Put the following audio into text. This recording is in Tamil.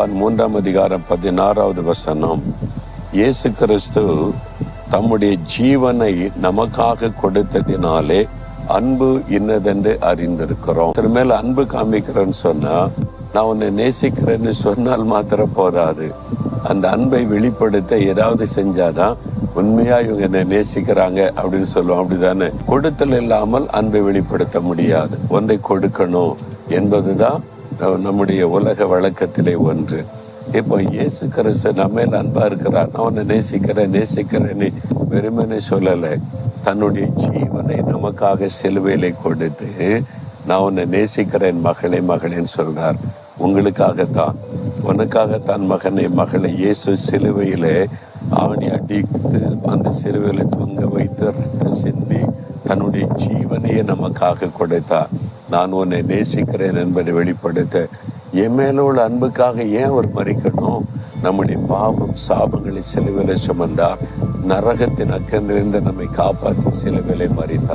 யோவான் 3:16 இயேசு கிறிஸ்து தம்முடைய ஜீவனை நமக்காக கொடுத்ததினாலே அன்பு இன்னதென்று அறிந்திருக்கிறோம். மேல அன்பு காமிக்கிறேன்னு சொன்னா, நான் உன்னை நேசிக்கிறேன்னு சொன்னால் மாத்திரம் போதாது. அந்த அன்பை வெளிப்படுத்த ஏதாவது செஞ்சாதான் உண்மையா இவங்க என்னை நேசிக்கிறாங்க அப்படின்னு சொல்லுவோம். அப்படிதானே? கொடுத்தல் இல்லாமல் அன்பை வெளிப்படுத்த முடியாது. ஒன்றை கொடுக்கணும் என்பதுதான் நம்முடைய உலக வழக்கத்திலே ஒன்று. இப்போ இயேசு கிறிஸ்து நம்ம மேல அன்பா இருக்கிறார். நான் உன்னை நேசிக்கிறேன்னு வெறுமனே சொல்லலை. தன்னுடைய ஜீவனை நமக்காக சிலுவையிலே கொடுத்து, நான் உன்னை நேசிக்கிறேன் மகளேன்னு சொல்றார். உங்களுக்காகத்தான், உனக்காகத்தான் மகனை மகளை இயேசு சிலுவையிலே ஆணி அடித்து அந்த சிலுவையில தொங்க வைத்து ரத்தம் சிந்தி தன்னுடைய ஜீவனையே நமக்காக கொடுத்தார். நான் உன்னை நேசிக்கிறேன் என்பதை வெளிப்படுத்த என் மேல உள்ள அன்புக்காக ஏன் அவர் மறிக்கணும்? நம்முடைய பாவம் சாபங்களை சிலுவையில சுமந்தார். நரகத்தின் அக்கறையிலிருந்து நம்மை காப்பாற்றி சிலுவையிலே மறித்தார்.